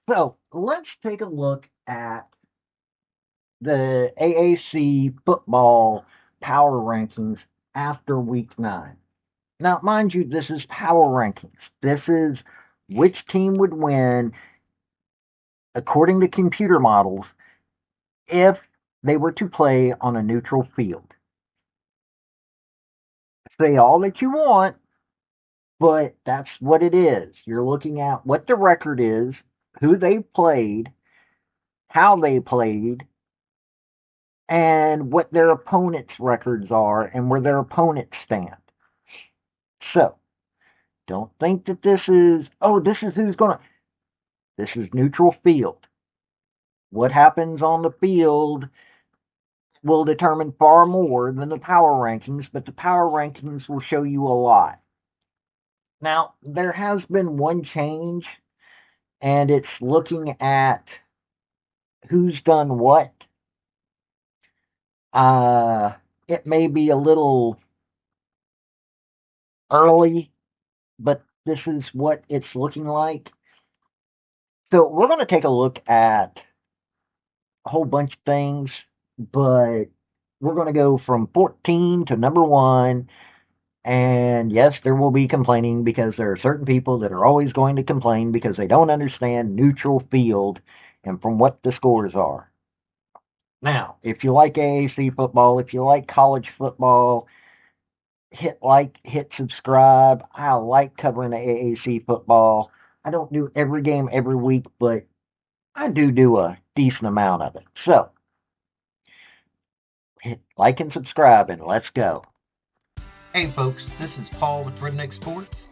So let's take a look at the AAC football power rankings after week 9. Now, mind you, this is power rankings. This is which team would win according to computer models if they were to play on a neutral field. Say all that you want, but that's what it is. You're looking at what the record is, who they played, how they played, and what their opponents' records are and where their opponents stand. So, don't think that this is who's going to. This is neutral field. What happens on the field will determine far more than the power rankings, but the power rankings will show you a lot. Now, there has been one change, and it's looking at who's done what. Uh, it may be a little early, but this is what it's looking like. So we're going to take a look at a whole bunch of things, but we're going to go from 14 to number 1. And yes, there will be complaining because there are certain people that are always going to complain because they don't understand neutral field and from what the scores are. Now, if you like AAC football, if you like college football, hit like, hit subscribe. I like covering the AAC football. I don't do every game every week, but I do a decent amount of it. So, hit like and subscribe and let's go. Hey folks, this is Paul with Redneck Sports.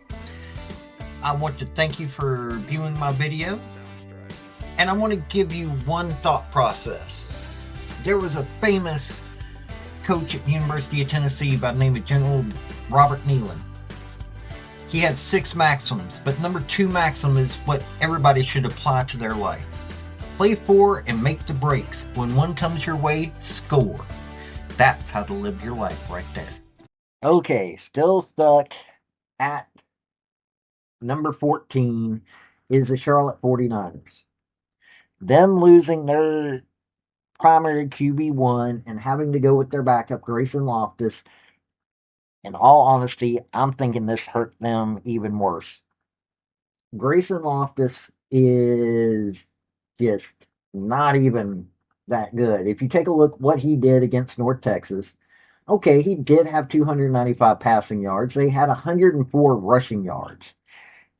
I want to thank you for viewing my video, and I want to give you one thought process. There was a famous coach at the University of Tennessee by the name of General Robert Nealon. He had 6 maxims, but number 2 maxim is what everybody should apply to their life. Play for and make the breaks. When one comes your way, score. That's how to live your life right there. Okay, still stuck at number 14 is the Charlotte 49ers. Them losing their primary QB1 and having to go with their backup, Grayson Loftus, in all honesty, I'm thinking this hurt them even worse. Grayson Loftus is just not even that good. If you take a look what he did against North Texas, okay, he did have 295 passing yards. They had 104 rushing yards.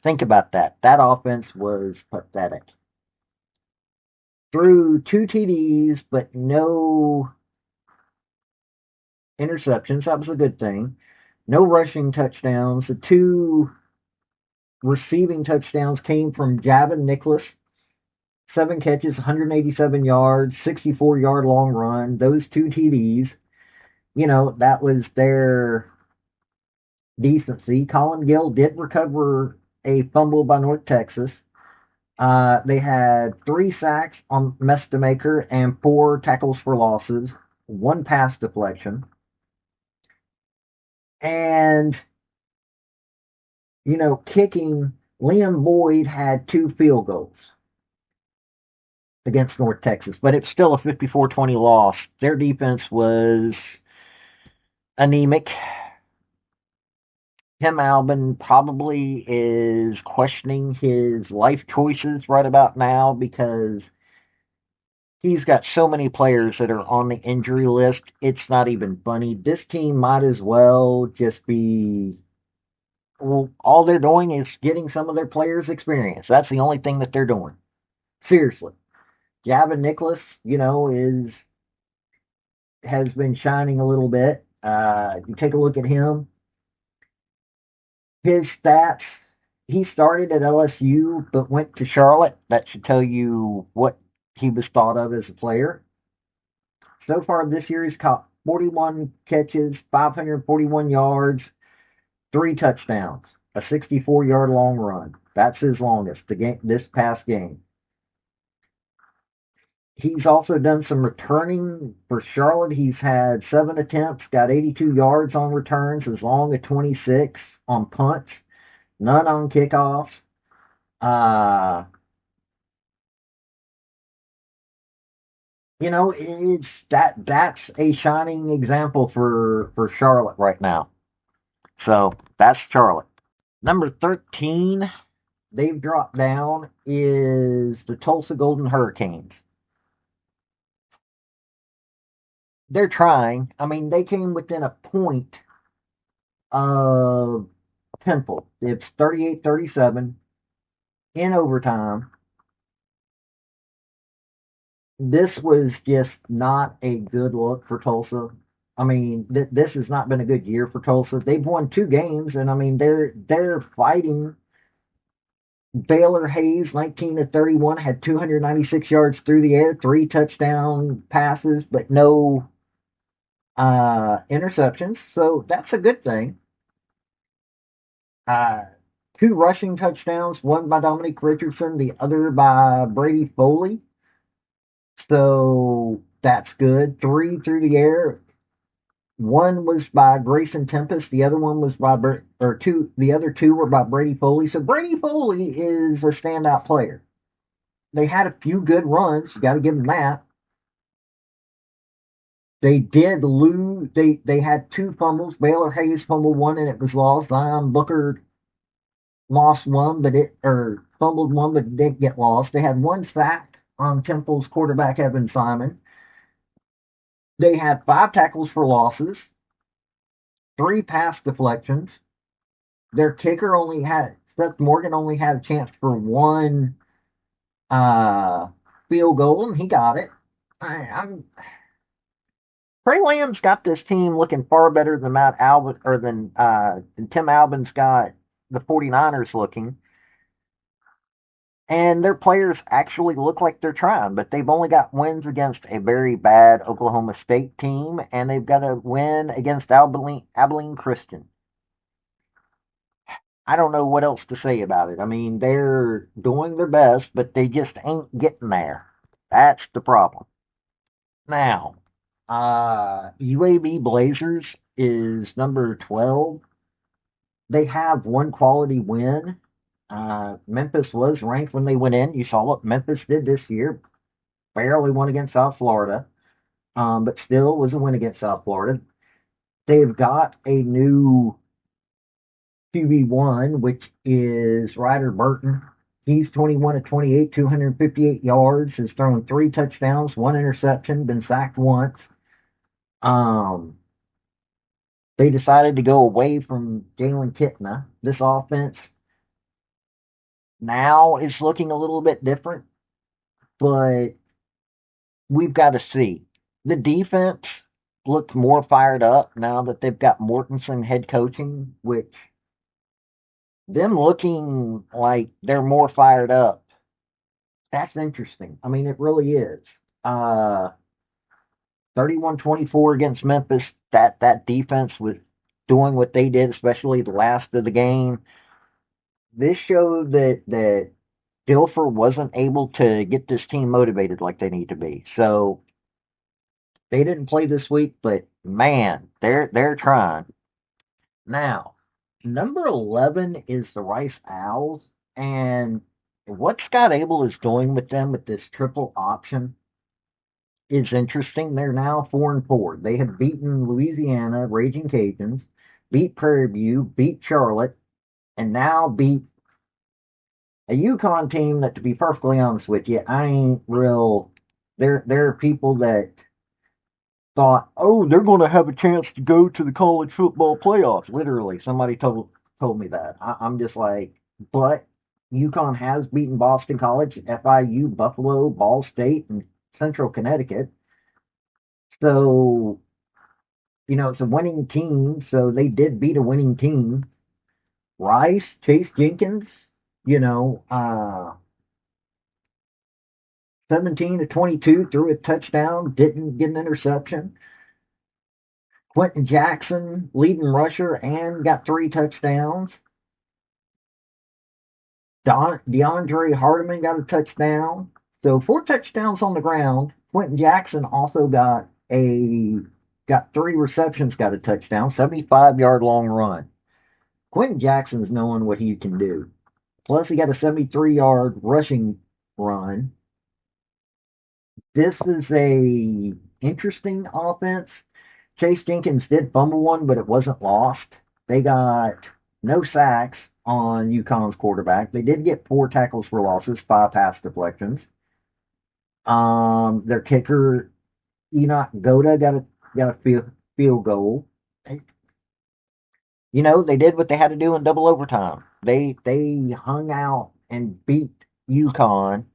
Think about that. That offense was pathetic. Threw 2 TDs, but no interceptions. That was a good thing. No rushing touchdowns. The 2 receiving touchdowns came from Javon Nicholas. 7 catches, 187 yards, 64-yard long run. Those 2 TDs. That was their decency. Colin Gill did recover a fumble by North Texas. They had 3 sacks on Mestamaker and 4 tackles for losses, 1 pass deflection. And, kicking, Liam Boyd had 2 field goals against North Texas, but it's still a 54-20 loss. Their defense was anemic. Tim Albin probably is questioning his life choices right about now because he's got so many players that are on the injury list. It's not even funny. This team might as well just be. Well, all they're doing is getting some of their players experience. That's the only thing that they're doing. Seriously. Javon Nicholas, has been shining a little bit. You take a look at him. His stats, he started at LSU but went to Charlotte. That should tell you what he was thought of as a player. So far this year, he's caught 41 catches, 541 yards, 3 touchdowns, a 64-yard long run. That's his longest this past game. He's also done some returning for Charlotte. He's had 7 attempts, got 82 yards on returns, as long as 26 on punts, none on kickoffs. Uh, It's that's a shining example for Charlotte right now. So that's Charlotte. Number 13, they've dropped down, is the Tulsa Golden Hurricanes. They're trying. I mean, they came within a point of Temple. It's 38-37 in overtime. This was just not a good look for Tulsa. I mean, this has not been a good year for Tulsa. They've won two games, and I mean they're fighting. Baylor Hayes, 19-31, had 296 yards through the air, three touchdown passes, but no interceptions. So that's a good thing. Uh, Two rushing touchdowns, one by Dominique Richardson, the other by Brady Foley. So that's good. Three through the air. One was by Grayson Tempest. The other one was by or two. The other two were by Brady Foley. So Brady Foley is a standout player. They had a few good runs. You got to give them that. They did lose. They had two fumbles. Baylor Hayes fumbled one and it was lost. Zion Booker lost one, but it or fumbled one, but it didn't get lost. They had one sack on Temple's quarterback Evan Simon. They had five tackles for losses, three pass deflections. Their kicker only had Seth Morgan only had a chance for one uh, field goal, and he got it. I'm Trey Lamb's got this team looking far better than Matt Albin or than Tim Albin's got the 49ers looking. And their players actually look like they're trying, but they've only got wins against a very bad Oklahoma State team, and they've got a win against Abilene Christian. I don't know what else to say about it. I mean, they're doing their best, but they just ain't getting there. That's the problem. Now, UAB Blazers is number 12. They have one quality win. Memphis was ranked when they went in. You saw what Memphis did this year. Barely won against South Florida, but still was a win against South Florida. They've got a new QB1, which is Ryder Burton. He's 21-28, 258 yards, has thrown three touchdowns, one interception, been sacked once. Um, they decided to go away from Jalen Kitna. This offense now is looking a little bit different, but we've got to see. The defense looks more fired up now that they've got Mortensen head coaching, which them looking like they're more fired up. That's interesting. I mean, it really is. 31-24 against Memphis. That defense was doing what they did, especially the last of the game. This showed that Dilfer wasn't able to get this team motivated like they need to be. So they didn't play this week, but man, they're trying. Now, number 11 is the Rice Owls, and what Scott Abel is doing with them with this triple option is interesting. They're now 4-4. They have beaten Louisiana, Raging Cajuns, beat Prairie View, beat Charlotte, and now beat a UConn team that, to be perfectly honest with you, I ain't real. There are people that thought, oh, they're going to have a chance to go to the college football playoffs. Literally, somebody told me that. I'm just like, but UConn has beaten Boston College, FIU, Buffalo, Ball State, and Central Connecticut. So, it's a winning team. So they did beat a winning team. Rice, Chase Jenkins, you know, 17-22, threw a touchdown, didn't get an interception. Quentin Jackson, leading rusher, and got three touchdowns. DeAndre Hardiman got a touchdown. So four touchdowns on the ground. Quentin Jackson also got three receptions, got a touchdown, 75-yard long run. Quentin Jackson's knowing what he can do. Plus, he got a 73-yard rushing run. This is a interesting offense. Chase Jenkins did fumble one, but it wasn't lost. They got no sacks on UConn's quarterback. They did get 4 tackles for losses, 5 pass deflections. Their kicker Enoch Goda got a field goal. They did what they had to do in double overtime. They hung out and beat UConn,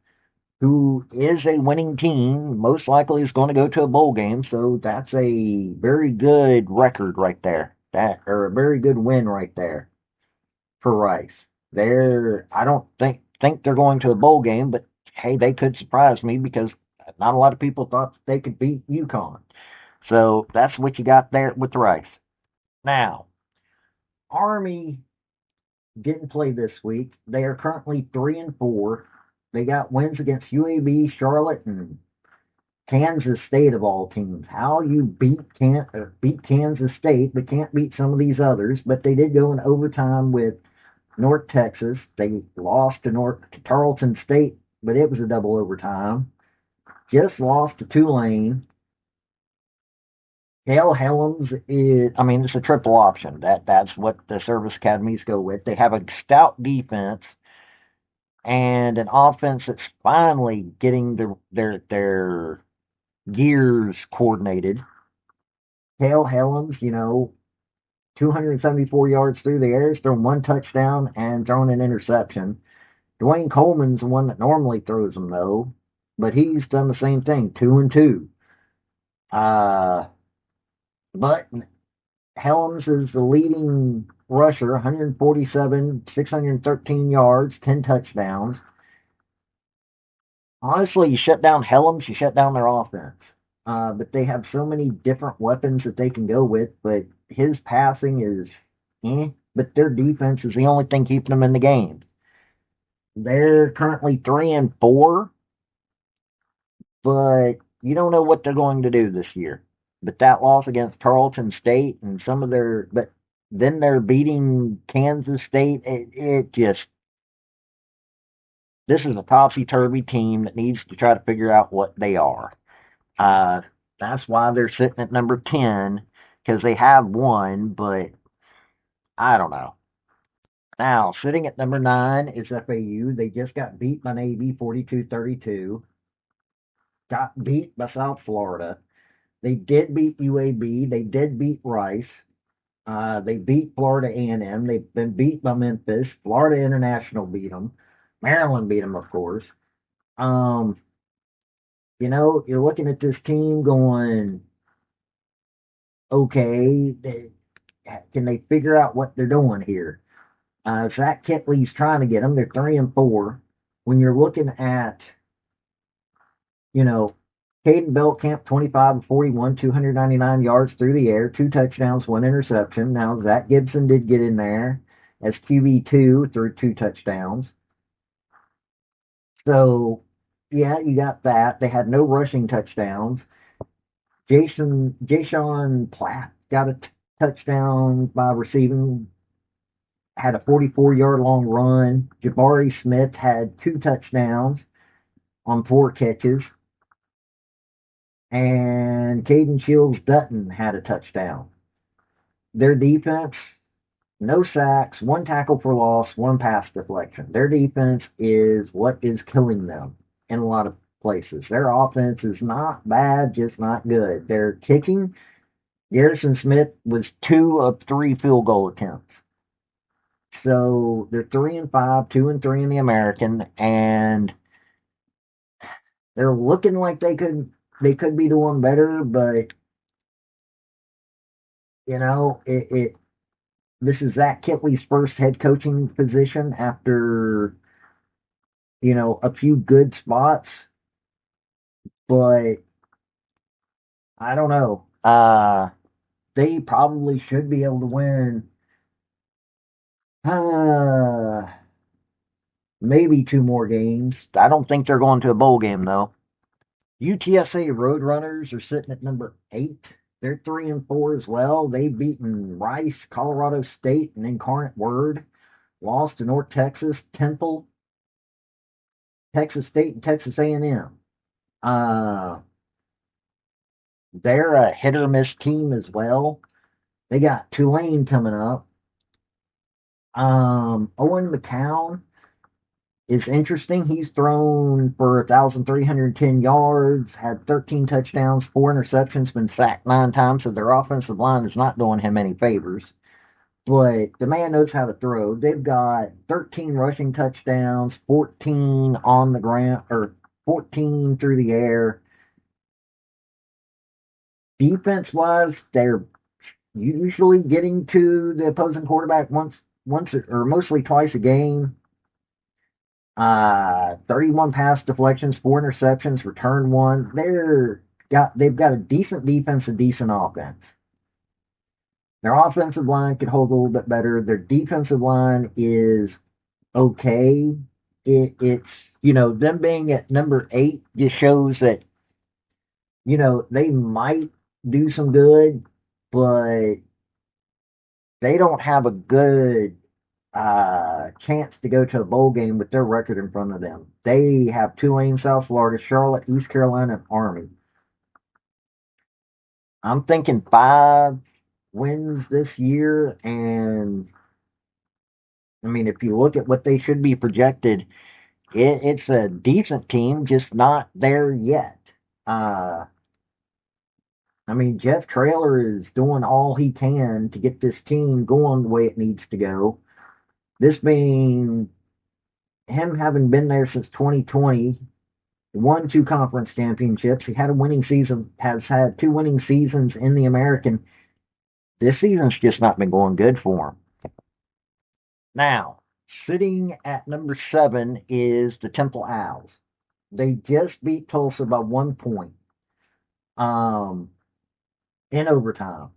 who is a winning team, most likely is going to go to a bowl game. So that's a very good record right there. That or a very good win right there for Rice. I don't think they're going to a bowl game, but hey, they could surprise me because not a lot of people thought that they could beat UConn. So that's what you got there with Rice. Now, Army didn't play this week. They are currently 3-4. They got wins against UAB, Charlotte, and Kansas State of all teams. How you beat Kansas State, but can't beat some of these others? But they did go in overtime with North Texas. They lost to Tarleton State, but it was a double overtime. Just lost to Tulane. Hale Helms is, I mean, it's a triple option. That's what the service academies go with. They have a stout defense and an offense that's finally getting their gears coordinated. Hale Helms, 274 yards through the air, has thrown 1 touchdown and thrown an interception. Dwayne Coleman's the one that normally throws them though, but he's done the same thing, 2-2. Uh, but Helms is the leading rusher, 147, 613 yards, 10 touchdowns. Honestly, you shut down Helms, you shut down their offense. But they have so many different weapons that they can go with, but his passing is but their defense is the only thing keeping them in the game. They're currently 3-4, but you don't know what they're going to do this year. But that loss against Tarleton State and but then they're beating Kansas State. It just, this is a topsy turvy team that needs to try to figure out what they are. Uh, that's why they're sitting at number 10 because they have won, but I don't know. Now, sitting at number 9 is FAU. They just got beat by Navy 42-32. Got beat by South Florida. They did beat UAB. They did beat Rice. They beat Florida A&M. They've been beat by Memphis. Florida International beat them. Maryland beat them, of course. Um, you're looking at this team going, okay, can they figure out what they're doing here? Zach Kitley's trying to get them. They're 3-4. When you're looking at, you know, Caden Beltcamp, 25 of 41, 299 yards through the air, 2 touchdowns, 1 interception. Now, Zach Gibson did get in there as QB2 through 2 touchdowns. So, yeah, you got that. They had no rushing touchdowns. Jashawn Platt got a touchdown by receiving, had a 44-yard long run. Jabari Smith had 2 touchdowns on 4 catches. And Caden Shields Dutton had a touchdown. Their defense, no sacks, 1 tackle for loss, 1 pass deflection. Their defense is what is killing them in a lot of places. Their offense is not bad, just not good. Their kicking, Garrison Smith was 2 of 3 field goal attempts. So they're 3-5, 2-3 in the American, and they're looking like they could be doing better, but this is Zach Kitley's first head coaching position after a few good spots, but I don't know. They probably should be able to win. Uh, maybe 2 more games. I don't think they're going to a bowl game though. UTSA Roadrunners are sitting at number 8. They're 3-4 as well. They've beaten Rice, Colorado State, and Incarnate Word. Lost to North Texas, Temple, Texas State, and Texas A&M. Uh, they're a hit or miss team as well. They got Tulane coming up. Owen McCown is interesting. He's thrown for 1,310 yards, had 13 touchdowns, 4 interceptions, been sacked 9 times, so their offensive line is not doing him any favors. But the man knows how to throw. They've got 13 rushing touchdowns, 14 on the ground, or 14 through the air. Defense wise, they're usually getting to the opposing quarterback once or mostly twice a game. 31 pass deflections, 4 interceptions, returned one. They've got a decent defense, a decent offense. Their offensive line could hold a little bit better. Their defensive line is okay. It's them being at number 8 just shows that they might do some good, but they don't have a good chance to go to a bowl game with their record in front of them. They have Tulane, South Florida, Charlotte, East Carolina, and Army. I'm thinking 5 wins this year, and I mean, if you look at what they should be projected, it's a decent team, just not there yet. Uh, I mean, Jeff Traylor is doing all he can to get this team going the way it needs to go. This being him having been there since 2020, won 2 conference championships. He had a winning season, has had 2 winning seasons in the American. This season's just not been going good for him. Now, sitting at number 7 is the Temple Owls. They just beat Tulsa by 1 point um, in overtime.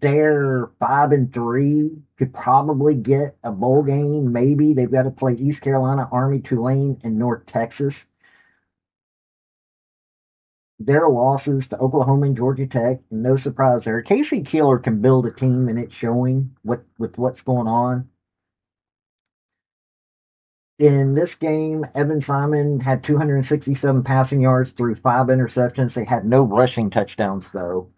They're 5-3, could probably get a bowl game. Maybe they've got to play East Carolina, Army, Tulane, and North Texas. Their losses to Oklahoma and Georgia Tech, no surprise there. Casey Keeler can build a team, and it's showing with what's going on. In this game, Evan Simon had 267 passing yards through 5 interceptions. They had no rushing touchdowns, though.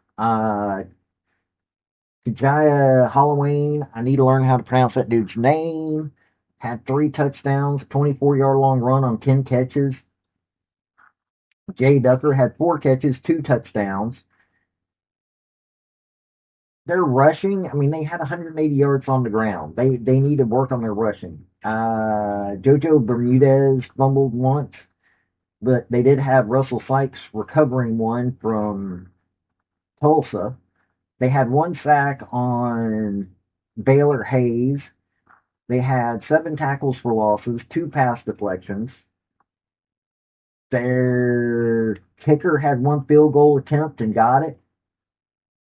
Jaya Halloween, I need to learn how to pronounce that dude's name. Had 3 touchdowns, 24-yard long run on 10 catches. Jay Ducker had 4 catches, 2 touchdowns. Their rushing, I mean, they had 180 yards on the ground. They need to work on their rushing. Jojo Bermudez fumbled once, but they did have Russell Sykes recovering one from Tulsa. They had 1 sack on Baylor Hayes. They had 7 tackles for losses, 2 pass deflections. Their kicker had 1 field goal attempt and got it.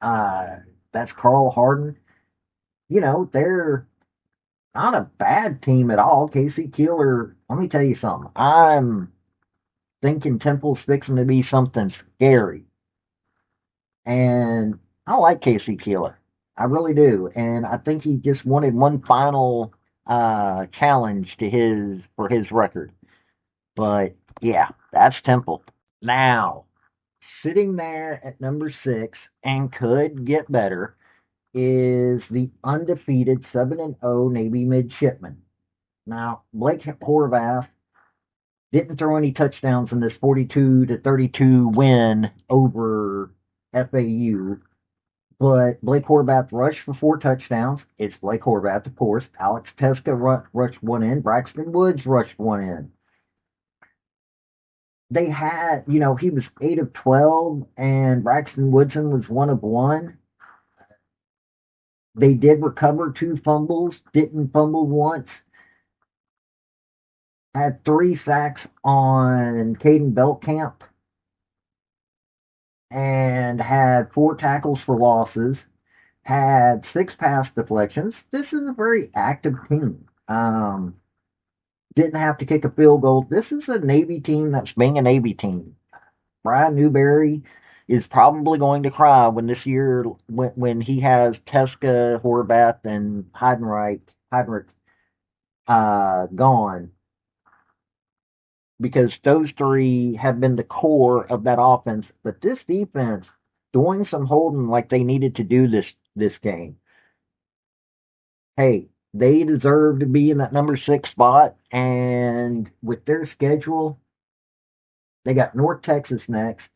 Uh, that's Carl Harden. They're not a bad team at all. Casey Keeler, let me tell you something. I'm thinking Temple's fixing to be something scary. And I like Casey Keeler. I really do. And I think he just wanted one final challenge to his record. But yeah, that's Temple. Now, sitting there at number 6 and could get better is the undefeated 7-0 Navy Midshipmen. Now, Blake Horvath didn't throw any touchdowns in this 42-32 win over FAU, but Blake Horvath rushed for 4 touchdowns. It's Blake Horvath, of course. Alex Teska rushed one in. Braxton Woods rushed one in. They had, he was 8 of 12, and Braxton Woodson was 1 of 1. They did recover 2 fumbles, didn't fumble once. Had 3 sacks on Caden Beltcamp, and had 4 tackles for losses. Had 6 pass deflections. This is a very active team. Didn't have to kick a field goal. This is a Navy team that's being a Navy team. Brian Newberry is probably going to cry when this year when he has Teska, Horvath, and Heinrich gone. because those three have been the core of that offense. But this defense doing some holding like they needed to do this game. Hey, they deserve to be in that number 6 spot, and with their schedule, they got North Texas next,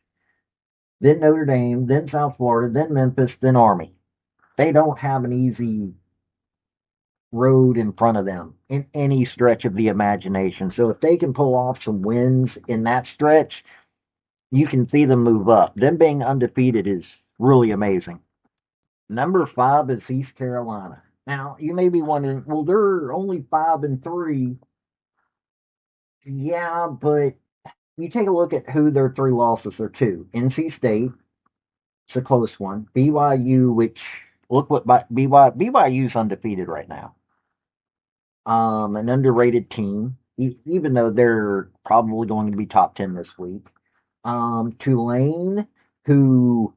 then Notre Dame, then South Florida, then Memphis, then Army. They don't have an easy road in front of them in any stretch of the imagination. So if they can pull off some wins in that stretch, you can see them move up. Them being undefeated is really amazing. Number 5 is East Carolina. Now you may be wondering, well, they're only 5-3. Yeah, but you take a look at who their three losses are to. NC State, it's a close one. BYU, which look what BYU's undefeated right now. An underrated team, even though they're probably going to be top 10 this week. Tulane, who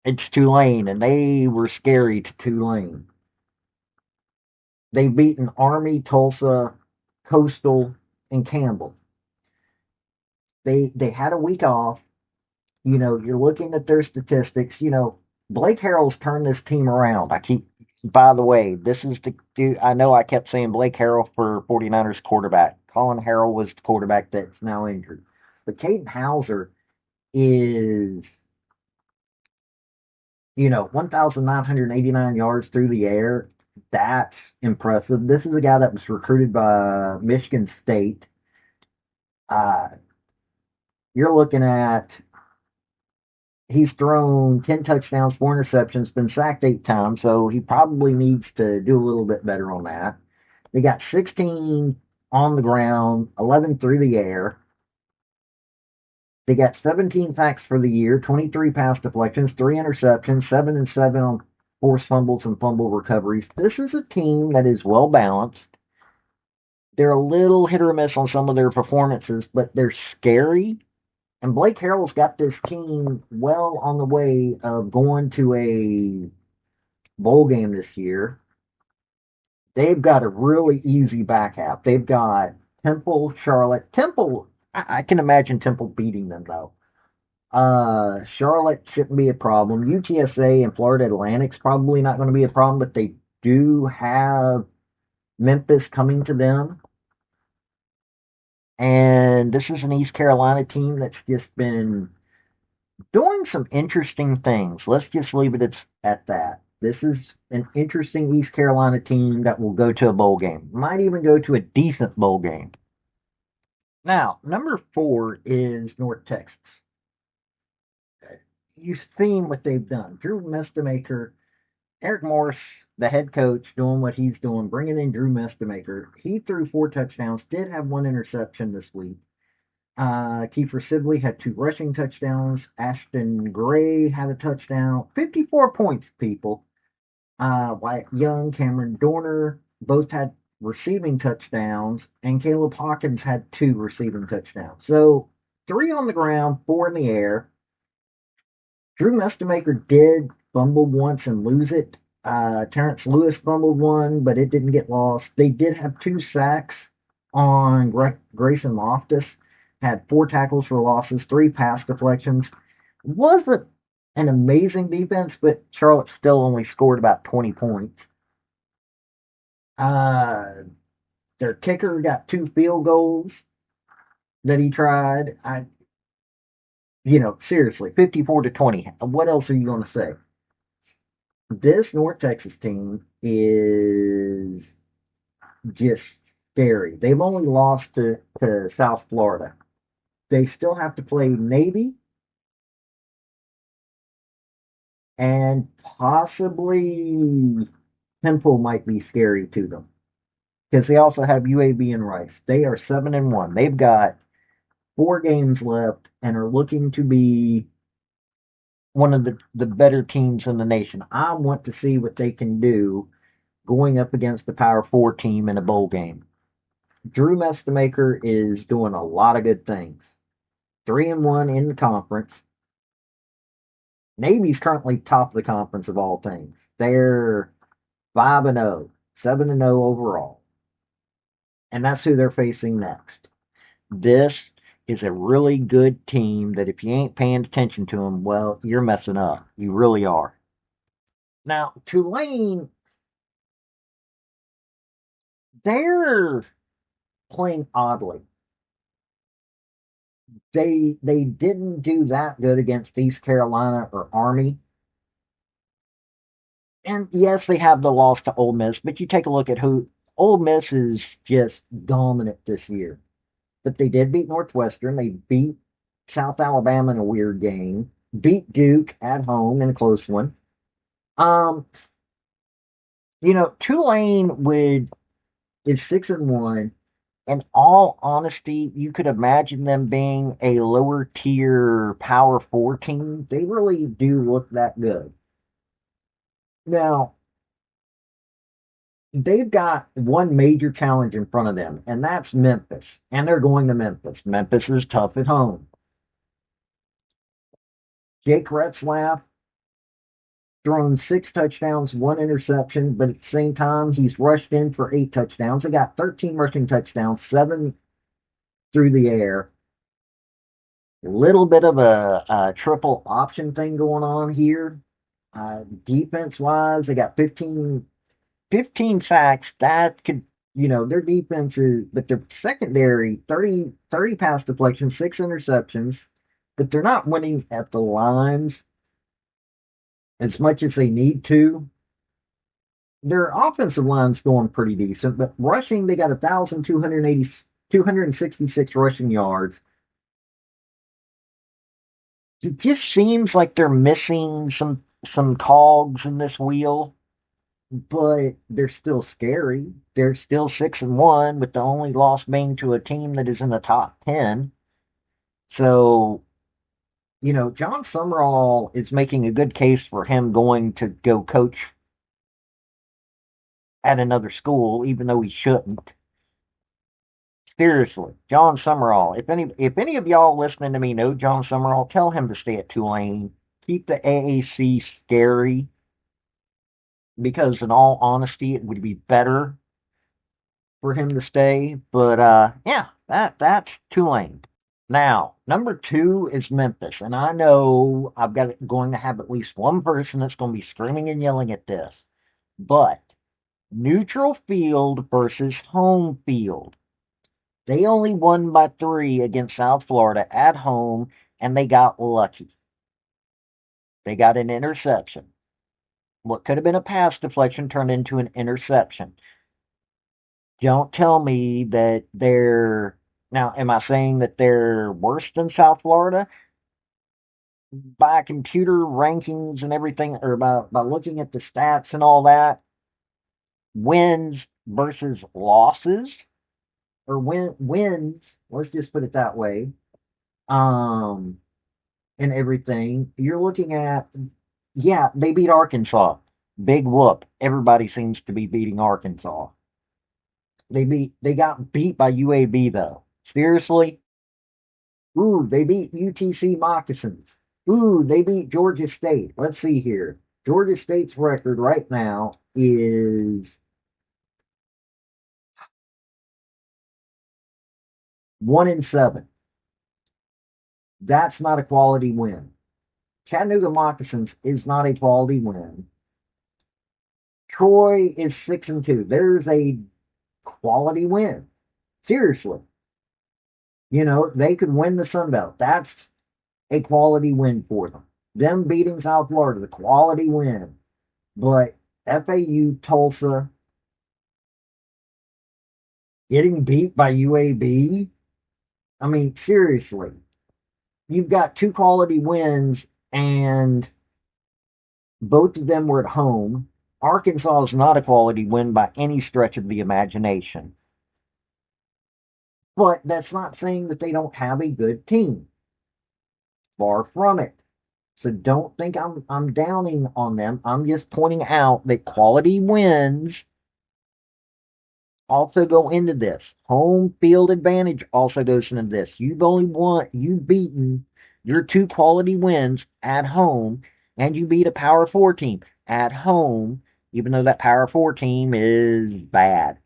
it's Tulane, and they were scary to Tulane. They've beaten Army, Tulsa, Coastal, and Campbell. They had a week off. You're looking at their statistics. Blake Harrell's turned this team around. By the way, this is the dude. I know I kept saying Blake Harrell for 49ers quarterback. Colin Harrell was the quarterback that's now injured. But Caden Hauser is, 1,989 yards through the air. That's impressive. This is a guy that was recruited by Michigan State. Uh, you're looking at he's thrown 10 touchdowns, 4 interceptions, been sacked 8 times, so he probably needs to do a little bit better on that. They got 16 on the ground, 11 through the air. They got 17 sacks for the year, 23 pass deflections, 3 interceptions, 7-7 on forced fumbles and fumble recoveries. This is a team that is well balanced. They're a little hit or miss on some of their performances, but they're scary. And Blake Harrell's got this team well on the way of going to a bowl game this year. They've got a really easy back half. They've got Temple, Charlotte. Temple, I can imagine Temple beating them though. Charlotte shouldn't be a problem. UTSA and Florida Atlantic's probably not going to be a problem, but they do have Memphis coming to them. And this is an East Carolina team that's just been doing some interesting things. Let's just leave it at that. This is an interesting East Carolina team that will go to a bowl game. Might even go to a decent bowl game. Now, number 4 is North Texas. You've seen what they've done. Drew Mestamaker, Eric Morris, the head coach, doing what he's doing, bringing in Drew Mestamaker. He threw 4 touchdowns, did have 1 interception this week. Kiefer Sibley had 2 rushing touchdowns. Ashton Gray had a touchdown. 54 points, people. Wyatt Young, Cameron Dorner both had receiving touchdowns, and Caleb Hawkins had 2 receiving touchdowns. So 3 on the ground, 4 in the air. Drew Mestamaker did fumble once and lose it. Terrence Lewis fumbled one, but it didn't get lost. They did have 2 sacks on Grayson Loftus. Had 4 tackles for losses, 3 pass deflections. Wasn't an amazing defense, but Charlotte still only scored about 20 points. Their kicker got 2 field goals that he tried. Seriously, 54-20. What else are you going to say? This North Texas team is just scary. They've only lost to South Florida. They still have to play Navy and possibly Temple might be scary to them because they also have UAB and Rice. They are 7-1. They've got 4 games left and are looking to be one of the better teams in the nation. I want to see what they can do going up against the Power 4 team in a bowl game. Drew Mestamaker is doing a lot of good things. 3-1 in the conference. Navy's currently top of the conference of all things. They're 5-0, 7-0 overall. And that's who they're facing next. This is a really good team that if you ain't paying attention to them, well, you're messing up. You really are. Now, Tulane, they're playing oddly. They didn't do that good against East Carolina or Army. And yes, they have the loss to Ole Miss, but you take a look at who Ole Miss is just dominant this year. But they did beat Northwestern. They beat South Alabama in a weird game. Beat Duke at home in a close one. Um, Tulane would is 6-1. In all honesty, you could imagine them being a lower tier Power Four team. They really do look that good. Now, they've got one major challenge in front of them, and that's Memphis. And they're going to Memphis. Memphis is tough at home. Jake Retzlaff thrown 6 touchdowns, 1 interception, but at the same time, he's rushed in for 8 touchdowns. They got 13 rushing touchdowns, 7 through the air. A little bit of a triple option thing going on here. Defense wise, they got 15 sacks. That could, their defense is, but their secondary, 30 pass deflections, 6 interceptions, but they're not winning at the lines as much as they need to. Their offensive line's going pretty decent, but rushing, they got 266 rushing yards. It just seems like they're missing some cogs in this wheel, but they're still scary. They're still 6-1, with the only loss being to a team that is in the top 10. So, John Summerall is making a good case for him going to go coach at another school, even though he shouldn't. Seriously, John Summerall. If any of y'all listening to me know John Summerall, tell him to stay at Tulane. Keep the AAC scary, because in all honesty, it would be better for him to stay. But yeah, that's Tulane. Now, number 2 is Memphis, and I know I've got going to have at least one person that's going to be screaming and yelling at this. But neutral field versus home field. They only won by 3 against South Florida at home, and they got lucky. They got an interception. What could have been a pass deflection turned into an interception. Don't tell me that they're. Now, am I saying that they're worse than South Florida? By computer rankings and everything, or by looking at the stats and all that, wins versus losses, or wins, let's just put it that way, um, and everything, you're looking at, yeah, they beat Arkansas. Big whoop. Everybody seems to be beating Arkansas. They got beat by UAB though. Seriously? Ooh, they beat UTC Moccasins. Ooh, they beat Georgia State. Let's see here. Georgia State's record right now is 1-7. That's not a quality win. Chattanooga Moccasins is not a quality win. Troy is 6-2. There's a quality win. Seriously. They could win the Sun Belt. That's a quality win for them. Them beating South Florida is a quality win. But FAU, Tulsa, getting beat by UAB, I mean, seriously. You've got 2 quality wins, and both of them were at home. Arkansas is not a quality win by any stretch of the imagination. But that's not saying that they don't have a good team. Far from it. So don't think I'm downing on them. I'm just pointing out that quality wins also go into this. Home field advantage also goes into this. You've beaten your 2 quality wins at home, and you beat a Power 4 team at home, even though that Power 4 team is bad.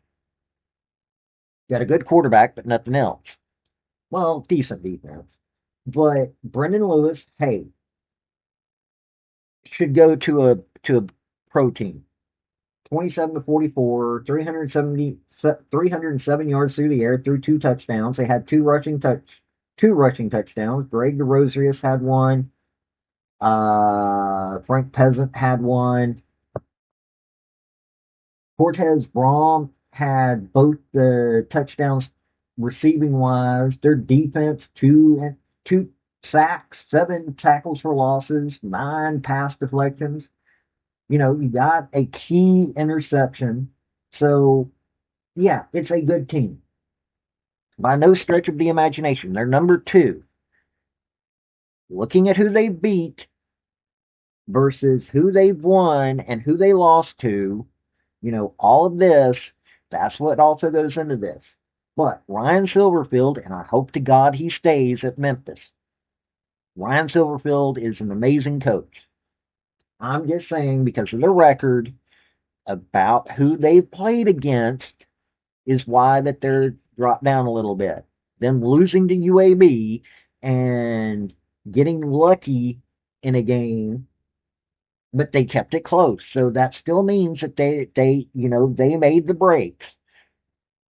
Got a good quarterback, but nothing else. Well, decent defense. But Brendan Lewis, hey, should go to a pro team. 27 to 44, 307 yards through the air, through two touchdowns. They had two rushing touchdowns. Greg DeRosiers had one. Frank Peasant had one. Cortez Braun had both the touchdowns receiving wise. Their defense, two sacks, seven tackles for losses, nine pass deflections. You got a key interception. So yeah, it's a good team. By no stretch of the imagination. They're number two. Looking at who they beat versus who they've won and who they lost to, all of this, that's what also goes into this. But Ryan Silverfield, and I hope to God he stays at Memphis. Ryan Silverfield is an amazing coach. I'm just saying, because of the record about who they've played against, is why that they're dropped down a little bit. Them losing to UAB and getting lucky in a game, but they kept it close. So that still means that they made the breaks.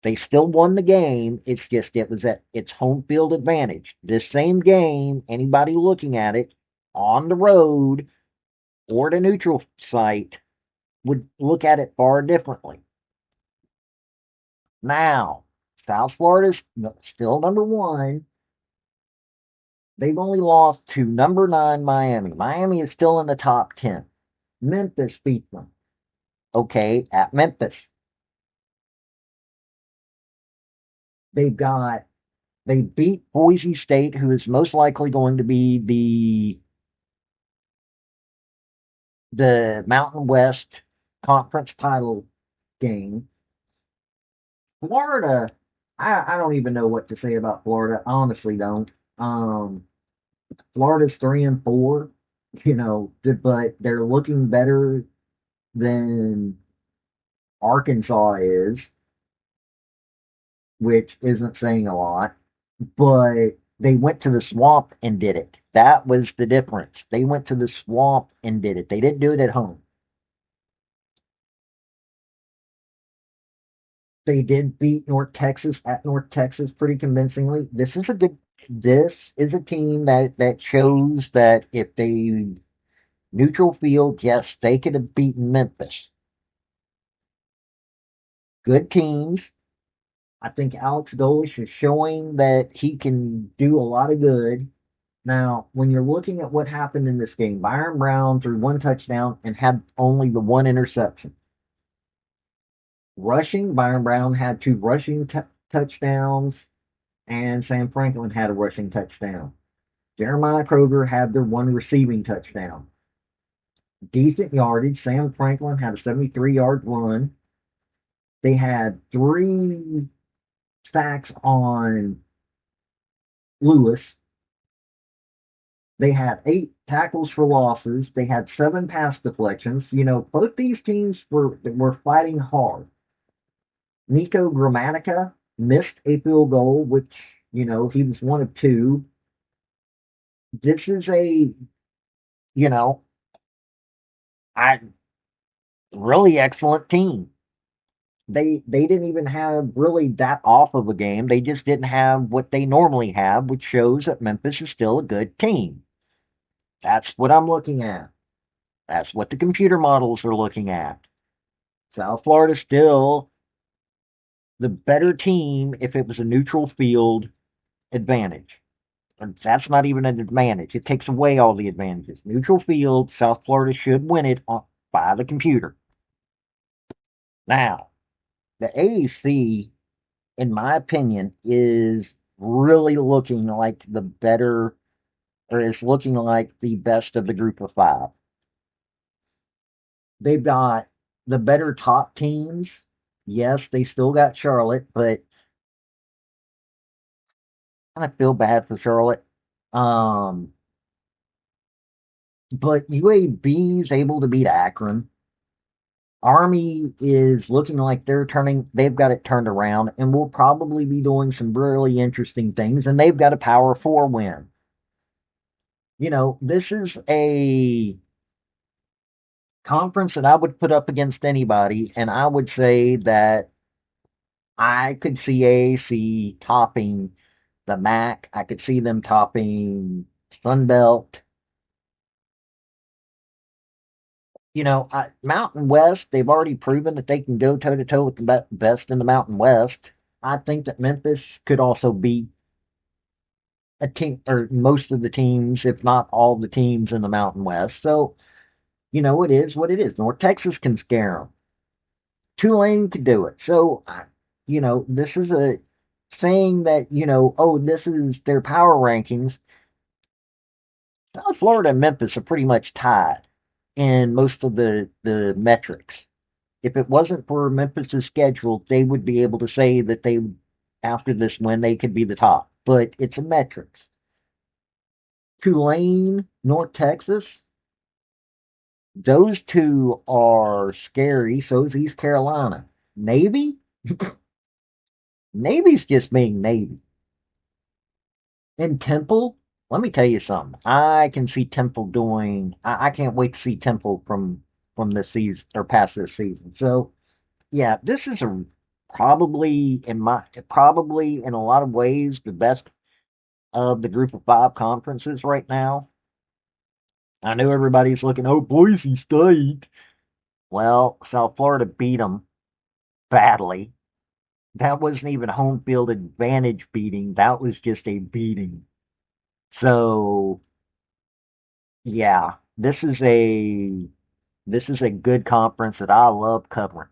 They still won the game. It's just it was at its home field advantage. This same game, anybody looking at it on the road or the neutral site would look at it far differently. Now, South Florida's still number one. They've only lost to number 9 Miami. Miami is still in the top 10. Memphis beat them. Okay, at Memphis. They've got they beat Boise State, who is most likely going to be the Mountain West Conference title game. Florida, I don't even know what to say about Florida. I honestly don't. Um, Florida's 3-4, but they're looking better than Arkansas is, which isn't saying a lot. But they went to the swamp and did it. That was the difference. They went to the swamp and did it. They didn't do it at home. They did beat North Texas at North Texas pretty convincingly. This is a team that shows that if they neutral field, yes, they could have beaten Memphis. Good teams. I think Alex Golish is showing that he can do a lot of good. Now, when you're looking at what happened in this game, Byron Brown threw one touchdown and had only the one interception. Rushing, Byron Brown had two rushing touchdowns, and Sam Franklin had a rushing touchdown. Jeremiah Kroger had their one receiving touchdown. Decent yardage. Sam Franklin had a 73-yard run. They had three sacks on Lewis. They had 8 tackles for losses. They had 7 pass deflections. Both these teams were fighting hard. Nico Gramatica missed a field goal, which, he was one of two. This is you know, I really excellent team. They didn't even have really that off of a game. They just didn't have what they normally have, which shows that Memphis is still a good team. That's what I'm looking at. That's what the computer models are looking at. South Florida still the better team if it was a neutral field advantage. That's not even an advantage. It takes away all the advantages. Neutral field, South Florida should win it by the computer. Now, the AAC, in my opinion, is really looking like the better, or is looking like the best of the group of five. They've got the better top teams. Yes, they still got Charlotte, but I kind of feel bad for Charlotte. Um, but UAB is able to beat Akron. Army is looking like they've got it turned around and will probably be doing some really interesting things, and they've got a Power 4 win. This is a conference that I would put up against anybody, and I would say that I could see AAC topping the MAC. I could see them topping Sunbelt. Mountain West, they've already proven that they can go toe to toe with the best in the Mountain West. I think that Memphis could also beat a team or most of the teams, if not all the teams in the Mountain West. So, it is what it is. North Texas can scare them. Tulane could do it. So, this is a saying that, oh, this is their power rankings. South Florida and Memphis are pretty much tied in most of the metrics. If it wasn't for Memphis's schedule, they would be able to say that after this win, they could be the top. But it's a metrics. Tulane, North Texas, those two are scary. So is East Carolina. Navy? Navy's just being Navy. And Temple, let me tell you something. I can see Temple doing. I can't wait to see Temple from this season or past this season. So yeah, this is a probably in a lot of ways the best of the group of five conferences right now. I know everybody's looking, oh, Boise State. Well, South Florida beat them badly. That wasn't even home field advantage beating. That was just a beating. So yeah, this is a good conference that I love covering.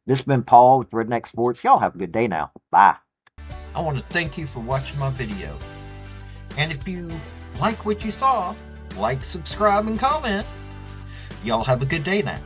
This has been Paul with Redneck Sports. Y'all have a good day now. Bye. I want to thank you for watching my video. And if you like what you saw, like, subscribe, and comment. Y'all have a good day now.